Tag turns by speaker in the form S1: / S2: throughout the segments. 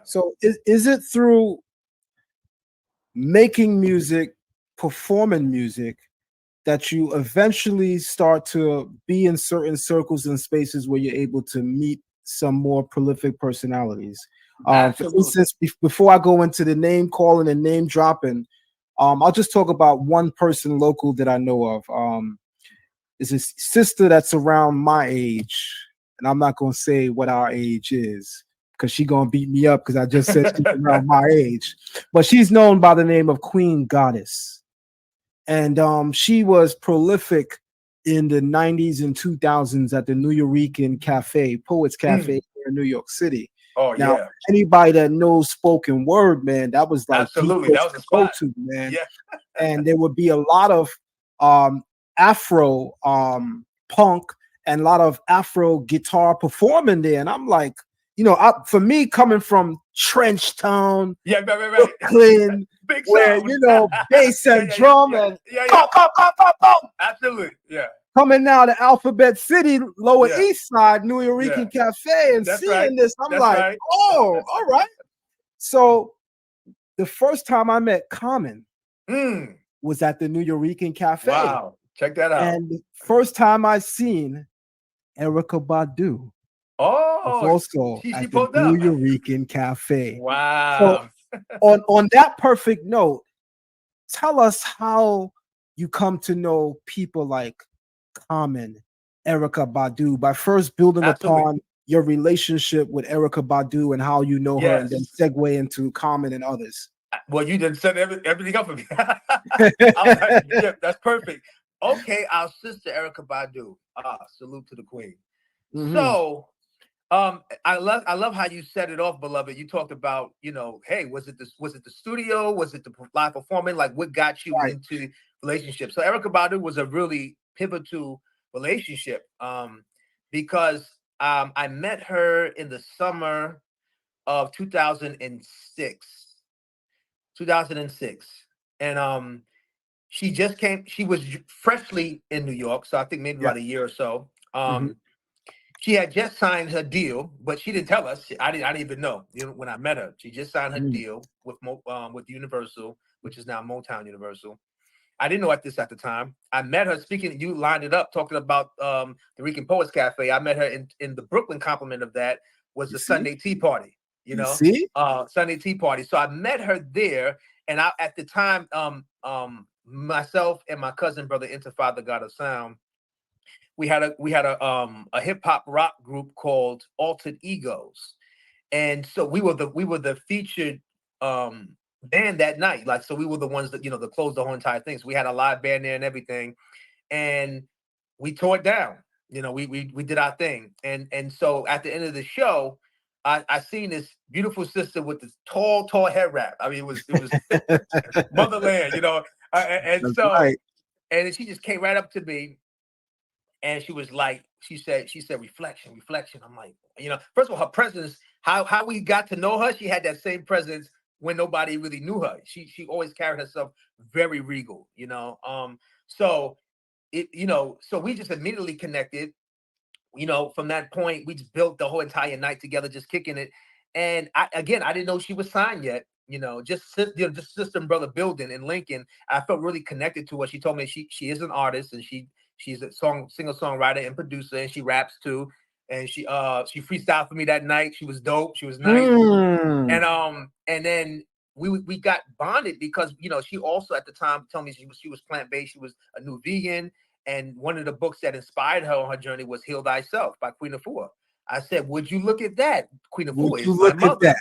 S1: So is it through making music, performing music, that you eventually start to be in certain circles and spaces where you're able to meet some more prolific personalities? For
S2: Absolutely.
S1: instance, before I go into the name calling and name dropping, I'll just talk about one person local that I know of. Is a sister that's around my age, and I'm not gonna say what our age is because she gonna beat me up because I just said she's around my age. But she's known by the name of Queen Goddess, and she was prolific in the 90s and 2000s at the New Eurekan Cafe, Poets Cafe
S2: Mm.
S1: here in New York City.
S2: Oh
S1: Now,
S2: yeah,
S1: anybody that knows spoken word, man, that was like the
S2: absolutely. That
S1: place
S2: was
S1: to
S2: the
S1: go
S2: spot.
S1: to, man.
S2: Yeah.
S1: And there would be a lot of um, Afro punk and a lot of Afro guitar performing there. And I'm like, for me, coming from Trench Town,
S2: Yeah, right.
S1: Brooklyn,
S2: Big
S1: where
S2: sound.
S1: bass
S2: Yeah,
S1: and drum
S2: yeah.
S1: and
S2: Yeah, yeah.
S1: pop, pop, pop, pop, pop,
S2: Absolutely. Yeah.
S1: coming now to Alphabet City, Lower
S2: Yeah.
S1: East Side, New
S2: Yeah.
S1: Eurekan Cafe, and
S2: That's right.
S1: seeing this, I'm
S2: That's
S1: like,
S2: right.
S1: oh, all right. So the first time I met Common
S2: Mm.
S1: was at the New Eurekan Cafe.
S2: Wow. Check that out.
S1: And the first time I seen Erykah Badu was
S2: Oh,
S1: also
S2: she
S1: at the
S2: pulled
S1: New
S2: up.
S1: Eurekan Cafe. So
S2: Wow.
S1: on that perfect note, tell us how you come to know people like Common, Erykah Badu, by first building
S2: Absolutely.
S1: upon your relationship with Erykah Badu and how you know her, and then
S2: Yes.
S1: segue into Common and others.
S2: Well, you didn't set everything up for me. I was like, yeah, that's perfect. Okay, our sister Erykah Badu. Salute to the queen.
S1: Mhm.
S2: So, I love how you set it off, beloved. You talked about, hey, was it the studio? Was it the live performing? Like, what got you
S1: Right.
S2: into relationships? So Erykah Badu was a really pivotal relationship, because I met her in the summer of 2006. 2006. And she was freshly in New York, so I think maybe
S1: Yeah.
S2: about a year or so.
S1: Mhm.
S2: She had just signed her deal, but she didn't tell us. I didn't even know. When I met her, she just signed her
S1: Mm.
S2: deal with Universal, which is now Motown Universal. I didn't know at the time. I met her speaking. You lined it up talking about the Rican Poets Cafe. I met her in the Brooklyn complement of that was
S1: You
S2: the
S1: see?
S2: Sunday Tea Party.
S1: You see?
S2: Sunday Tea Party. So I met her there, and I at the time, myself and my cousin brother Interfather God of Sound, we had a hip hop rock group called Altered Egos, and so we were the featured band that night. Like, so we were the ones that closed the whole entire thing. So we had a live band there and everything, and we tore it down. We did our thing, and so at the end of the show, I seen this beautiful sister with this tall hair wrap. I mean, it was motherland, and
S1: That's
S2: so
S1: right.
S2: and then she just came right up to me, and she was like, she said reflection. I'm like, first of all, her presence, how we got to know her, she had that same presence when nobody really knew her. She always carried herself very regal. So so we just immediately connected. From that point, we just built the whole entire night together, just kicking it. And I didn't know she was signed yet. Just system brother building in Lincoln. I felt really connected to her. She told me she is an artist, and she's a singer songwriter and producer, and she raps too. And she freestyled for me that night. She was dope. She was nice.
S1: Mm.
S2: And then we got bonded because she also at the time told me she was plant based. She was a new vegan, and one of the books that inspired her on her journey was Heal Thyself by Queen Afua. I said, would you look at that? Queen
S1: Would
S2: Afua
S1: you
S2: is my
S1: look at
S2: mother.
S1: that?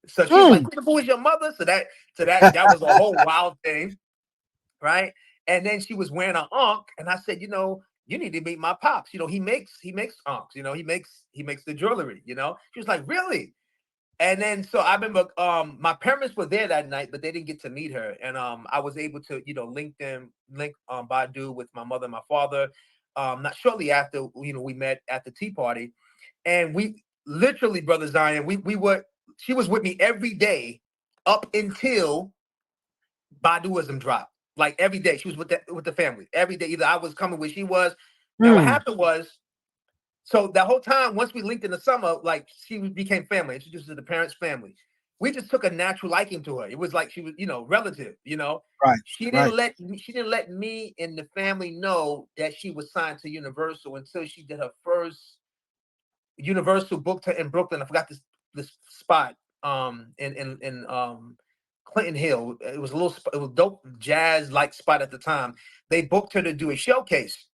S2: So she was like,
S1: Mm.
S2: Queen Afua is your mother. So that was a whole wild thing, right? And then she was wearing an ankh, and I said, you need to meet my pops. He makes ankhs. He makes the jewelry. She was like, really? And then so I remember my parents were there that night, but they didn't get to meet her. And I was able to, link Badu with my mother and my father. Not shortly after, we met at the tea party. And we literally, Brother Zion, she was with me every day up until Baduism dropped. Like every day. She was with the family. Every day. Either I was coming where she was. Now what
S1: Mm.
S2: happened was, so the whole time, once we linked in the summer, like she became family, introduced to the parents' family. we just took a natural liking to her. It was like she was, relative,
S1: Right.
S2: She
S1: Right.
S2: didn't let me and the family know that she was signed to Universal until she did her first Universal booked her in Brooklyn. I forgot this spot in Clinton Hill. It was it was dope jazz like spot at the time. They booked her to do a showcase.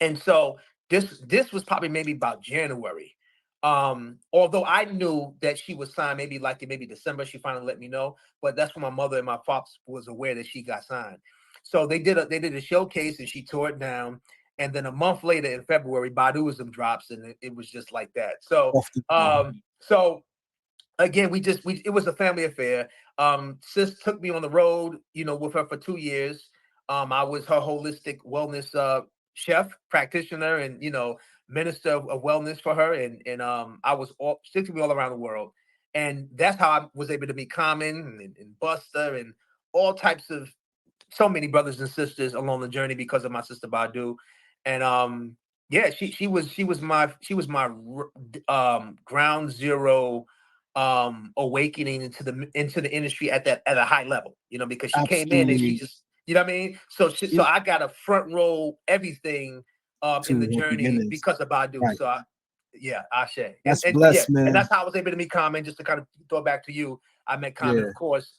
S2: And so this was probably maybe about January. Although I knew that she was signed maybe December, she finally let me know. But that's when my mother and my pops was aware that she got signed. So they did a showcase and she tore it down. And then a month later in February, Baduism drops, and it was just like that. So
S1: Off the
S2: so again, it was a family affair. Sis took me on the road, with her for 2 years. I was her holistic wellness chef, practitioner, and minister of wellness for her. And I was she took me all around the world, and that's how I was able to meet Common and Busta and all types of so many brothers and sisters along the journey because of my sister Badu. And yeah, she was my ground zero awakening into the industry at a high level, because she came in and she
S1: Absolutely.
S2: just, what I mean? So I got a front row everything in the
S1: To her
S2: journey
S1: beginnings.
S2: because of Badu.
S1: Right.
S2: So yeah, Ashe.
S1: That's
S2: And yeah,
S1: blessed,
S2: and
S1: man.
S2: that's how I was able to meet Common. Just to kind of throw it back to you, I met Common,
S1: Yeah.
S2: of course,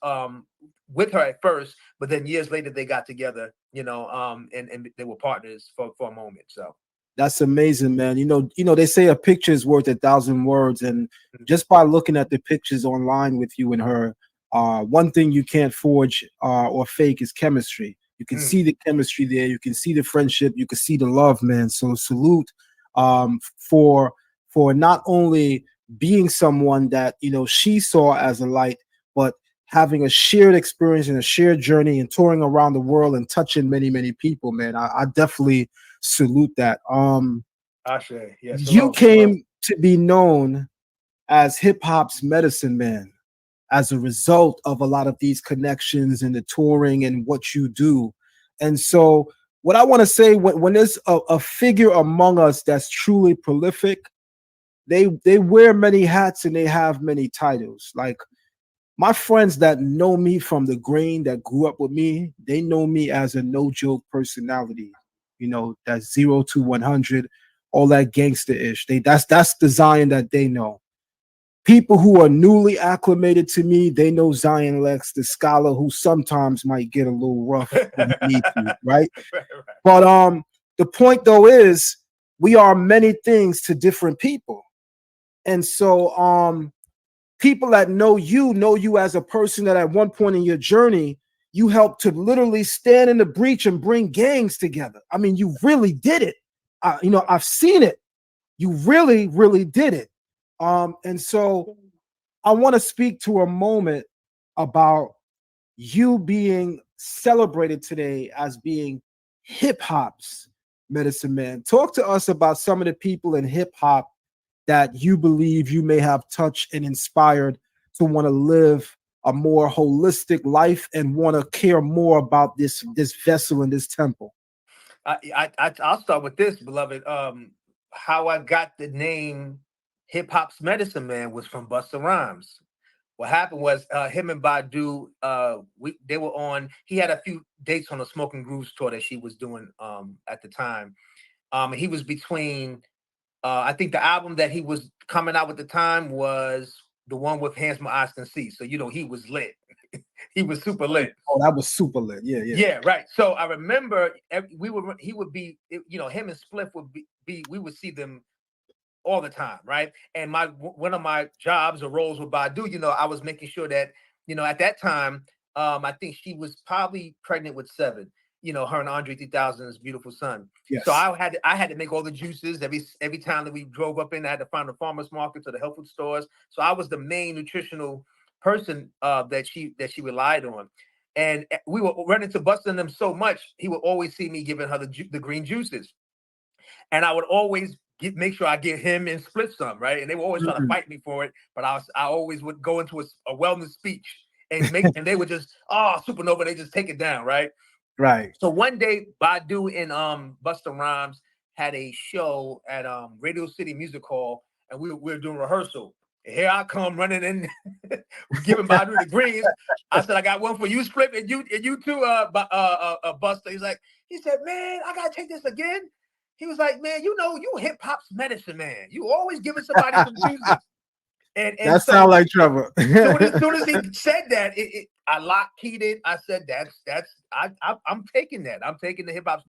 S2: with her at first, but then years later they got together, and they were partners for a moment. So
S1: That's amazing, man. They say a picture is worth 1,000 words, and just by looking at the pictures online with you and her, one thing you can't forge or fake is chemistry. You can see the chemistry there. You can see the friendship. You can see the love, man. So salute for not only being someone that she saw as a light, but having a shared experience and a shared journey and touring around the world and touching many, many people, man. I definitely salute that.
S2: Ashe, yeah,
S1: You
S2: shalom, shalom.
S1: came to be known as hip hop's medicine man as a result of a lot of these connections and the touring and what you do. And so, what I want to say, when there's a figure among us that's truly prolific, they wear many hats and they have many titles. Like my friends that know me from the grain, that grew up with me, they know me as a no joke personality. That's 0 to 100, all that gangster ish. That's the Zion that they know. People who are newly acclimated to me, they know Zion Lexx, the scholar who sometimes might get a little rough when he needs to, right?
S2: Right.
S1: But the point though is we are many things to different people. And so people that know you as a person that at one point in your journey, you helped to literally stand in the breach and bring gangs together. I mean, you really did it. I've seen it. You really, really did it. And so I want to speak to a moment about you being celebrated today as being hip hop's medicine man. Talk to us about some of the people in hip hop that you believe you may have touched and inspired to want to live a more holistic life and want to care more about this vessel in this temple.
S2: I'll start with this, beloved. How I got the name Hip Hop's Medicine Man was from Busta Rhymes. What happened was him and Badu, they were on. He had a few dates on the Smoking Grooves tour that she was doing at the time. He was between. I think the album that he was coming out with the time was the one with Hands My Eyes Can See. So he was lit. He was super lit.
S1: Oh, that was super lit. Yeah, yeah.
S2: Yeah, right. So I remember he would be, him and Spliff would be we would see them all the time, right? And one of my jobs or roles with Badu, I was making sure that, at that time, I think she was probably pregnant with 7, her and Andre 3000's beautiful son.
S1: Yes.
S2: So I had to make all the juices every time that we drove up in. I had to find the farmers markets or the health food stores. So I was the main nutritional person that she relied on. And we were running to Busta and them so much, he would always see me giving her the green juices. And I would always make sure I get him and Split some, right? And they were always trying to fight me for it, but I always would go into a wellness speech and they would just, Supernova, they just take it down, right?
S1: Right.
S2: So one day, Badu and Busta Rhymes had a show at Radio City Music Hall, and we were doing rehearsal. And here I come running in giving Badu the greens. I said, I got one for you, Split, and you too, Busta. He said, man, I gotta take this again. He was like, man, you hip hop's medicine, man. You always giving somebody some juices. And
S1: that
S2: so,
S1: sound like Trevor.
S2: soon as he said that, I locked keyed it. I said, I'm taking that. I'm taking the hip hop